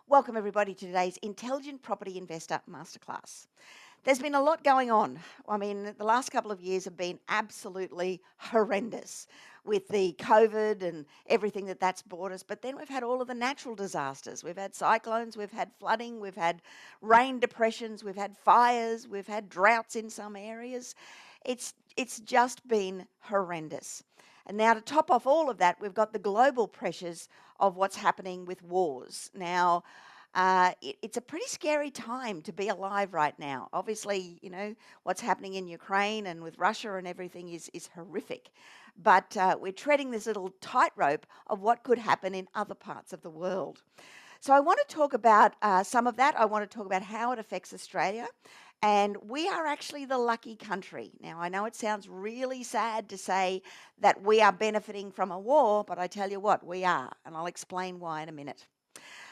Welcome everybody to today's Intelligent Property Investor Masterclass. There's been a lot going on. I mean, the last couple of years have been absolutely horrendous with the COVID and everything that's brought us. But then we've had all of the natural disasters. We've had cyclones, we've had flooding, we've had rain depressions, we've had fires, we've had droughts in some areas. It's just been horrendous. And now to top off all of that, we've got the global pressures of what's happening with wars. Now, it's a pretty scary time to be alive right now. Obviously, what's happening in Ukraine and with Russia and everything is horrific. But we're treading this little tightrope of what could happen in other parts of the world. So I want to talk about some of that. I want to talk about how it affects Australia. And we are actually the lucky country. Now, I know it sounds really sad to say that we are benefiting from a war, but I tell you what, we are. And I'll explain why in a minute.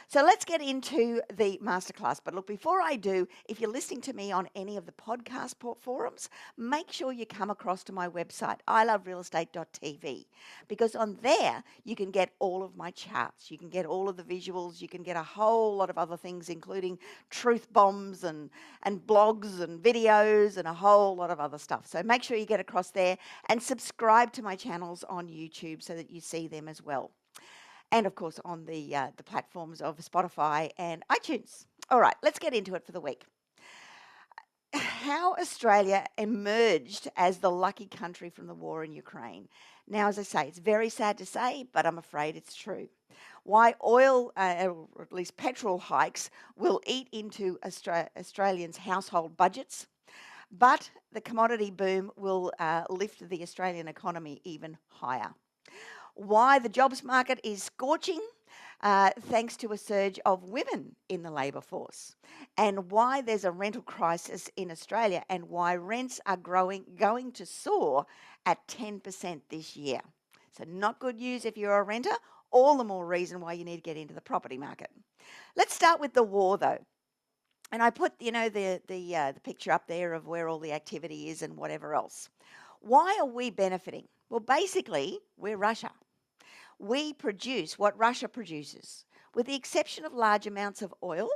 So let's get into the masterclass. But look, before I do, if you're listening to me on any of the podcast forums, make sure you come across to my website, iloverealestate.tv, because on there you can get all of my charts. You can get all of the visuals. You can get a whole lot of other things, including truth bombs and blogs and videos and a whole lot of other stuff. So make sure you get across there and subscribe to my channels on YouTube so that you see them as well. And of course on the platforms of Spotify and iTunes. All right, let's get into it for the week. How Australia emerged as the lucky country from the war in Ukraine. Now, as I say, it's very sad to say, but I'm afraid it's true. Why oil, or at least petrol hikes, will eat into Australians' household budgets, but the commodity boom will lift the Australian economy even higher. Why the jobs market is scorching, thanks to a surge of women in the labour force, and why there's a rental crisis in Australia, and why rents are going to soar at 10% this year. So not good news if you're a renter, all the more reason why you need to get into the property market. Let's start with the war though. And I put, the picture up there of where all the activity is and whatever else. Why are we benefiting? Well, basically, we're Russia. We produce what Russia produces. With the exception of large amounts of oil,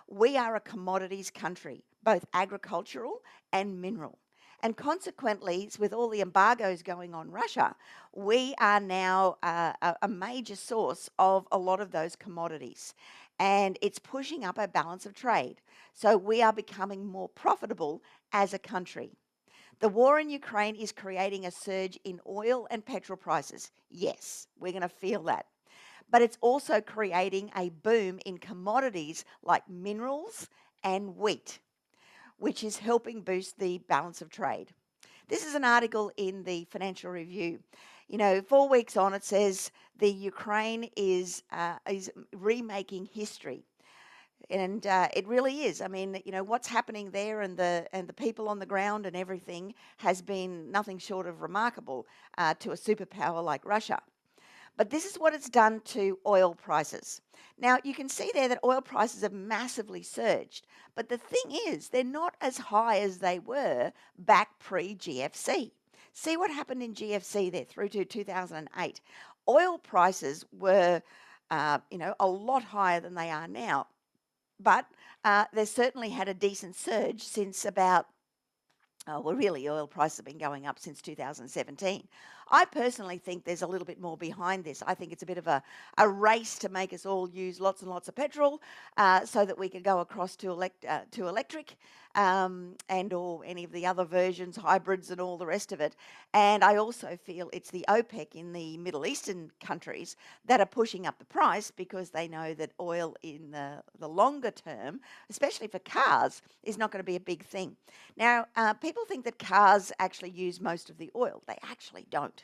we are a commodities country, both agricultural and mineral. And consequently, with all the embargoes going on Russia, we are now a major source of a lot of those commodities. And it's pushing up our balance of trade. So we are becoming more profitable as a country. The war in Ukraine is creating a surge in oil and petrol prices. Yes, we're going to feel that. But it's also creating a boom in commodities like minerals and wheat, which is helping boost the balance of trade. This is an article in the Financial Review. 4 weeks on, it says the Ukraine is remaking history. And it really is. I mean, what's happening there and the people on the ground and everything has been nothing short of remarkable to a superpower like Russia. But this is what it's done to oil prices. Now, you can see there that oil prices have massively surged. But the thing is, they're not as high as they were back pre-GFC. See what happened in GFC there through to 2008. Oil prices were, a lot higher than they are now. But they certainly had a decent surge since about, really oil prices have been going up since 2017. I personally think there's a little bit more behind this. I think it's a bit of a race to make us all use lots and lots of petrol so that we can go across to electric and or any of the other versions, hybrids and all the rest of it. And I also feel it's the OPEC in the Middle Eastern countries that are pushing up the price because they know that oil in the longer term, especially for cars, is not going to be a big thing. Now, people think that cars actually use most of the oil. They actually don't.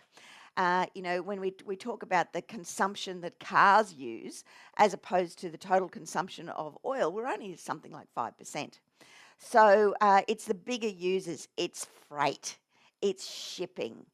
When we talk about the consumption that cars use as opposed to the total consumption of oil, we're only something like 5%. So it's the bigger users. It's freight, it's shipping,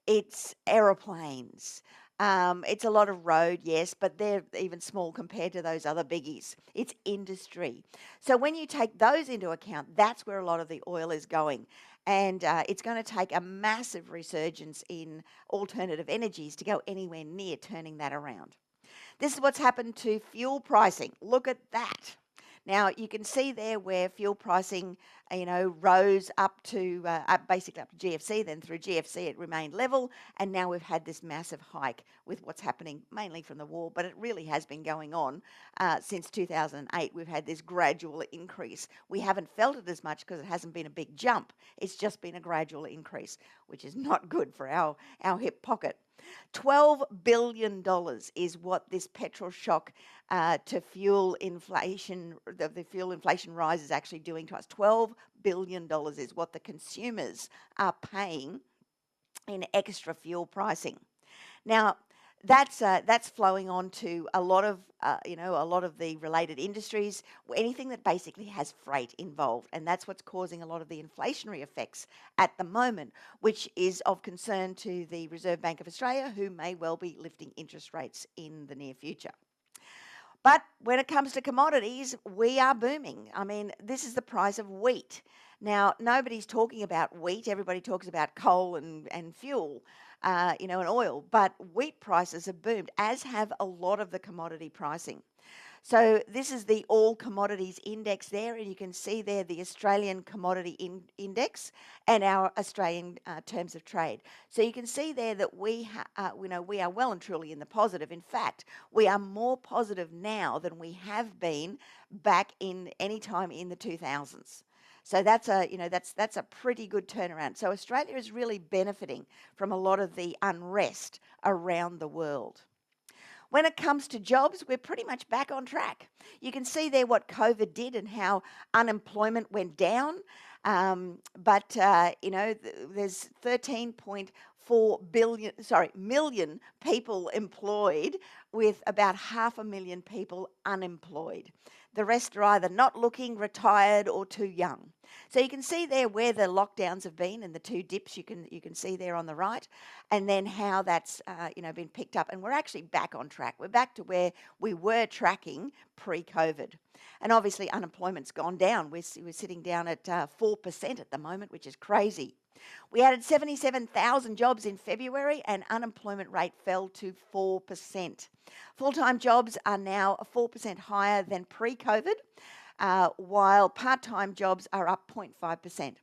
it's aeroplanes. It's a lot of road, yes, but they're even small compared to those other biggies. It's industry. So when you take those into account, that's where a lot of the oil is going. And it's going to take a massive resurgence in alternative energies to go anywhere near turning that around. This is what's happened to fuel pricing. Look at that. Now you can see there where fuel pricing, rose up to basically up to GFC. Then through GFC it remained level, and now we've had this massive hike with what's happening mainly from the war, but it really has been going on since 2008. We've had this gradual increase. We haven't felt it as much because it hasn't been a big jump. It's just been a gradual increase, which is not good for our hip pocket. $12 billion is what this petrol shock to fuel inflation, the fuel inflation rise is actually doing to us. $12 billion is what the consumers are paying in extra fuel pricing. Now, that's flowing on to a lot of the related industries, anything that basically has freight involved, and that's what's causing a lot of the inflationary effects at the moment, which is of concern to the Reserve Bank of Australia, who may well be lifting interest rates in the near future. But when it comes to commodities, we are booming. I mean, this is the price of wheat. Now, nobody's talking about wheat. Everybody talks about coal and fuel, and oil. But wheat prices have boomed, as have a lot of the commodity pricing. So this is the all commodities index there, and you can see there the Australian commodity index and our Australian terms of trade. So you can see there that we are well and truly in the positive. In fact, we are more positive now than we have been back in any time in the 2000s. So that's a pretty good turnaround. So Australia is really benefiting from a lot of the unrest around the world. When it comes to jobs, we're pretty much back on track. You can see there what COVID did and how unemployment went down. But there's 13.4 million people employed, with about 500,000 people unemployed. The rest are either not looking, retired, or too young. So you can see there where the lockdowns have been and the two dips you can see there on the right, and then how that's been picked up. And we're actually back on track. We're back to where we were tracking pre-COVID. And obviously unemployment's gone down. We're sitting down at 4% at the moment, which is crazy. We added 77,000 jobs in February, and unemployment rate fell to 4%. Full-time jobs are now 4% higher than pre-COVID, while part-time jobs are up 0.5%.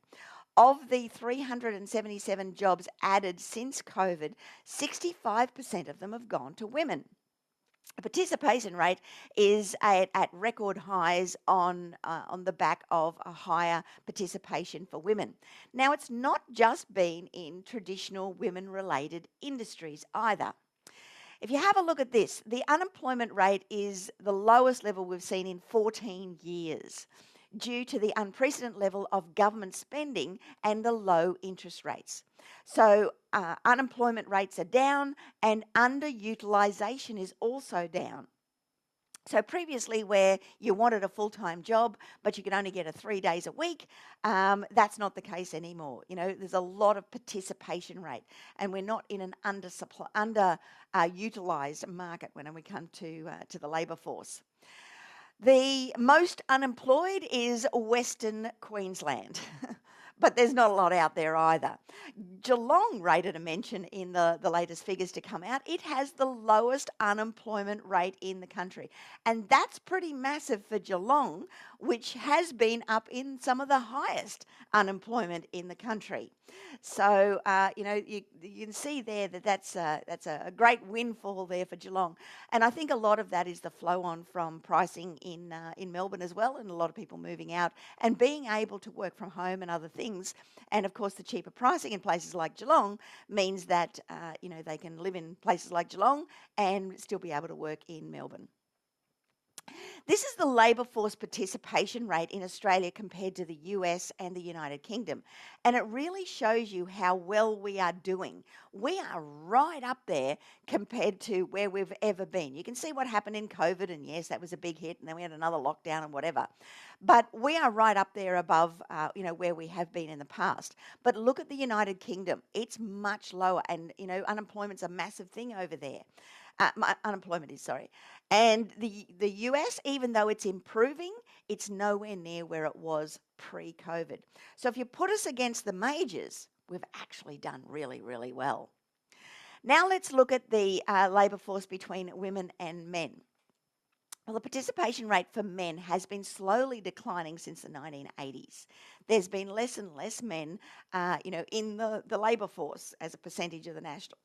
Of the 377 jobs added since COVID, 65% of them have gone to women. The participation rate is at record highs on the back of a higher participation for women. Now, it's not just been in traditional women-related industries either. If you have a look at this, the unemployment rate is the lowest level we've seen in 14 years due to the unprecedented level of government spending and the low interest rates. So unemployment rates are down, and underutilisation is also down. So previously, where you wanted a full-time job, but you could only get 3 days a week, that's not the case anymore. There's a lot of participation rate, and we're not in an underutilized market when we come to the labour force. The most unemployed is Western Queensland. But there's not a lot out there either. Geelong rated a mention in the latest figures to come out. It has the lowest unemployment rate in the country. And that's pretty massive for Geelong, which has been up in some of the highest unemployment in the country. So, you can see there that's a great windfall there for Geelong. And I think a lot of that is the flow on from pricing in Melbourne as well, and a lot of people moving out and being able to work from home and other things. And of course, the cheaper pricing in places like Geelong means that they can live in places like Geelong and still be able to work in Melbourne. This is the labour force participation rate in Australia compared to the US and the United Kingdom. And it really shows you how well we are doing. We are right up there compared to where we've ever been. You can see what happened in COVID, and yes, that was a big hit, and then we had another lockdown and whatever. But we are right up there above, where we have been in the past. But look at the United Kingdom. It's much lower, and, unemployment's a massive thing over there. Unemployment is, sorry. And the US, even though it's improving, it's nowhere near where it was pre-COVID. So if you put us against the majors, we've actually done really, really well. Now let's look at the labour force between women and men. Well, the participation rate for men has been slowly declining since the 1980s. There's been less and less men, in the labour force as a percentage of the nationals.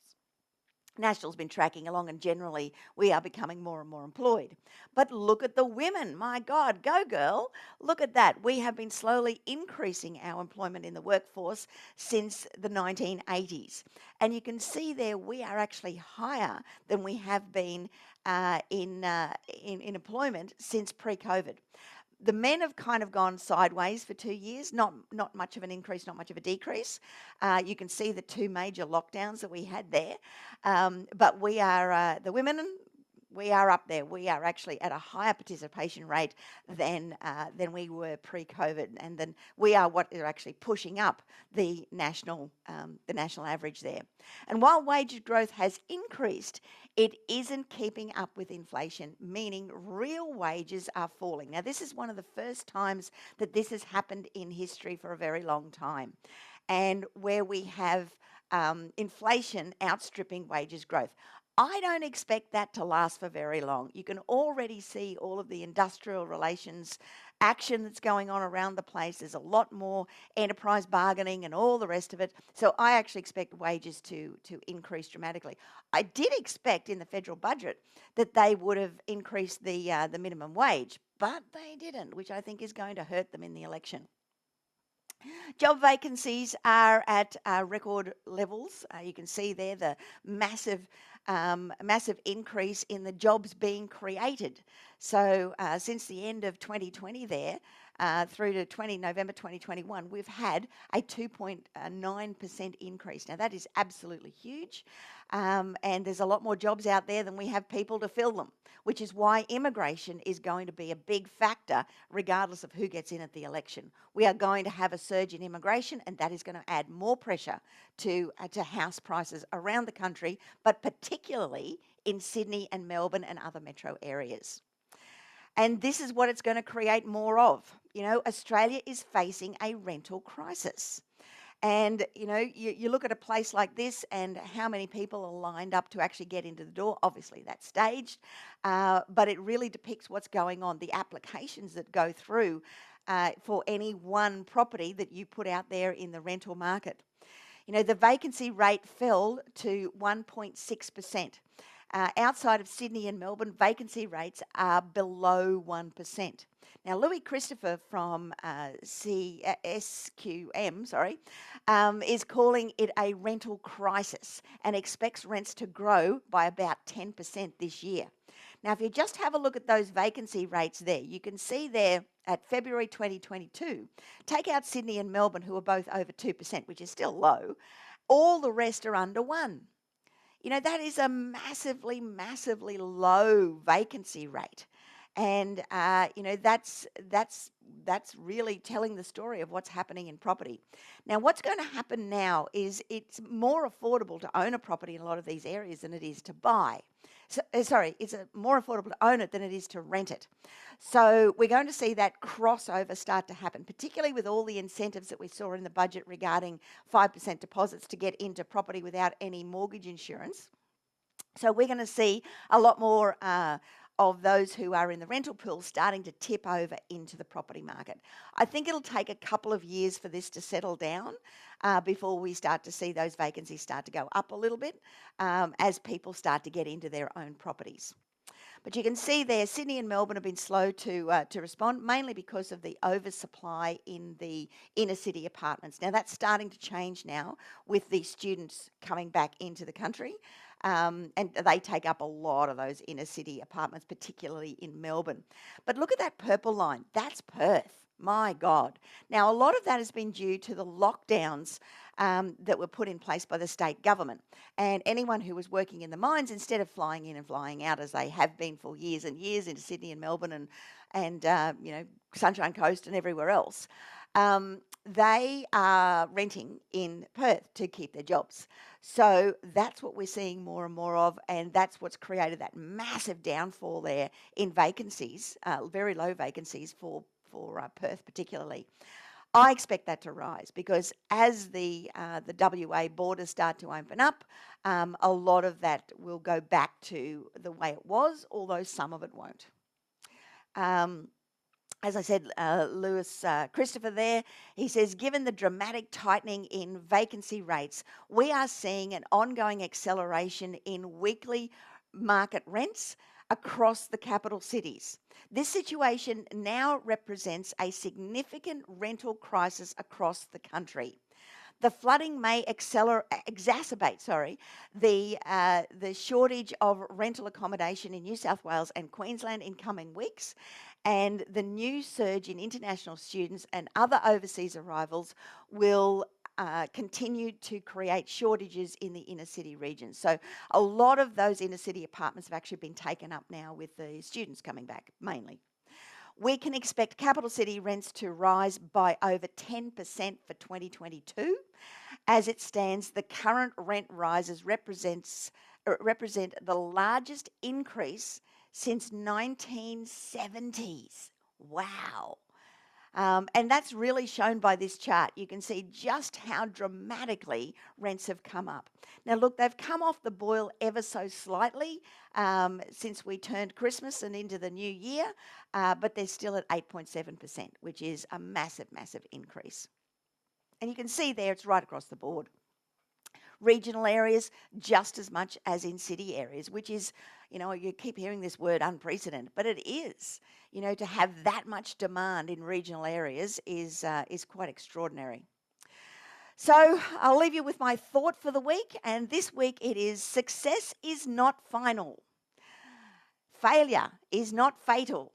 National's been tracking along, and generally we are becoming more and more employed. But look at the women. My God, go girl. Look at that. We have been slowly increasing our employment in the workforce since the 1980s. And you can see there we are actually higher than we have been in employment since pre-COVID. The men have kind of gone sideways for 2 years, not much of an increase, not much of a decrease. You can see the two major lockdowns that we had there. But we are, the women, we are up there. We are actually at a higher participation rate than we were pre-COVID, and then we are what are actually pushing up the national average there. And while wage growth has increased, it isn't keeping up with inflation, meaning real wages are falling. Now, this is one of the first times that this has happened in history for a very long time, and where we have inflation outstripping wages growth. I don't expect that to last for very long. You can already see all of the industrial relations action that's going on around the place. There's a lot more enterprise bargaining and all the rest of it. So I actually expect wages to increase dramatically. I did expect in the federal budget that they would have increased the minimum wage, but they didn't, which I think is going to hurt them in the election. Job vacancies are at record levels. You can see there the massive increase in the jobs being created. So since the end of 2020 there, through to November 2021, we've had a 2.9% increase. Now, that is absolutely huge. And there's a lot more jobs out there than we have people to fill them, which is why immigration is going to be a big factor regardless of who gets in at the election. We are going to have a surge in immigration, and that is going to add more pressure to house prices around the country, but particularly in Sydney and Melbourne and other metro areas. And this is what it's going to create more of. Australia is facing a rental crisis. And, you look at a place like this and how many people are lined up to actually get into the door. Obviously, that's staged, but it really depicts what's going on, the applications that go through for any one property that you put out there in the rental market. The vacancy rate fell to 1.6%. Outside of Sydney and Melbourne, vacancy rates are below 1%. Now, Louis Christopher from SQM, is calling it a rental crisis and expects rents to grow by about 10% this year. Now, if you just have a look at those vacancy rates there, you can see there at February 2022, take out Sydney and Melbourne, who are both over 2%, which is still low. All the rest are under 1%. That is a massively, massively low vacancy rate. And, that's really telling the story of what's happening in property. Now, what's going to happen now is it's more affordable to own a property in a lot of these areas than it is to buy. So, it's more affordable to own it than it is to rent it. So we're going to see that crossover start to happen, particularly with all the incentives that we saw in the budget regarding 5% deposits to get into property without any mortgage insurance. So we're going to see a lot more of those who are in the rental pool starting to tip over into the property market. I think it'll take a couple of years for this to settle down before we start to see those vacancies start to go up a little bit as people start to get into their own properties. But you can see there, Sydney and Melbourne have been slow to respond, mainly because of the oversupply in the inner city apartments. Now, that's starting to change now with the students coming back into the country. And they take up a lot of those inner city apartments, particularly in Melbourne. But look at that purple line. That's Perth. My God. Now, a lot of that has been due to the lockdowns that were put in place by the state government. And anyone who was working in the mines, instead of flying in and flying out, as they have been for years and years into Sydney and Melbourne and Sunshine Coast and everywhere else, they are renting in Perth to keep their jobs. So that's what we're seeing more and more of, and that's what's created that massive downfall there in vacancies, very low vacancies for Perth particularly. I expect that to rise because as the WA borders start to open up, a lot of that will go back to the way it was, although some of it won't. Um, as I said, Lewis Christopher there, he says, given the dramatic tightening in vacancy rates, we are seeing an ongoing acceleration in weekly market rents across the capital cities. This situation now represents a significant rental crisis across the country. The flooding may exacerbate the shortage of rental accommodation in New South Wales and Queensland in coming weeks, and the new surge in international students and other overseas arrivals will continue to create shortages in the inner city regions. So a lot of those inner city apartments have actually been taken up now with the students coming back mainly. We can expect capital city rents to rise by over 10% for 2022. As it stands, the current rent rises represent the largest increase since 1970s. Wow. And that's really shown by this chart. You can see just how dramatically rents have come up. Now, look, they've come off the boil ever so slightly since we turned Christmas and into the new year, but they're still at 8.7%, which is a massive, massive increase. And you can see there it's right across the board. Regional areas just as much as in city areas, which is, you keep hearing this word unprecedented, but it is. To have that much demand in regional areas is quite extraordinary. So I'll leave you with my thought for the week, and this week it is: success is not final. Failure is not fatal.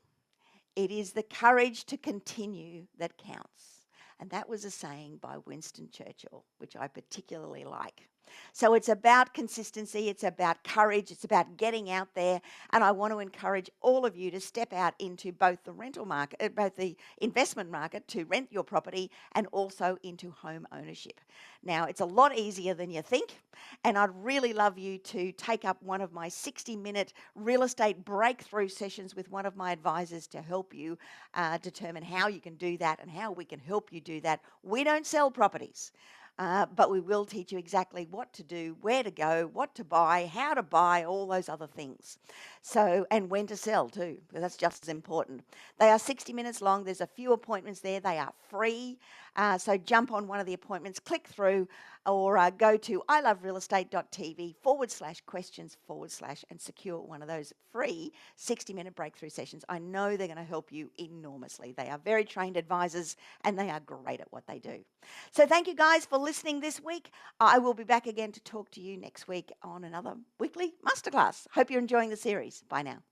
It is the courage to continue that counts. And that was a saying by Winston Churchill, which I particularly like. So it's about consistency, it's about courage, it's about getting out there. And I want to encourage all of you to step out into both the rental market, both the investment market to rent your property and also into home ownership. Now, it's a lot easier than you think. And I'd really love you to take up one of my 60-minute real estate breakthrough sessions with one of my advisors to help you determine how you can do that and how we can help you do that. We don't sell properties. But we will teach you exactly what to do, where to go, what to buy, how to buy, all those other things. So, and when to sell too, because that's just as important. They are 60 minutes long. There's a few appointments there. They are free. So jump on one of the appointments, click through, or go to iloverealestate.tv/questions/ and secure one of those free 60-minute breakthrough sessions. I know they're going to help you enormously. They are very trained advisors and they are great at what they do. So thank you guys for listening this week. I will be back again to talk to you next week on another weekly masterclass. Hope you're enjoying the series. Bye now.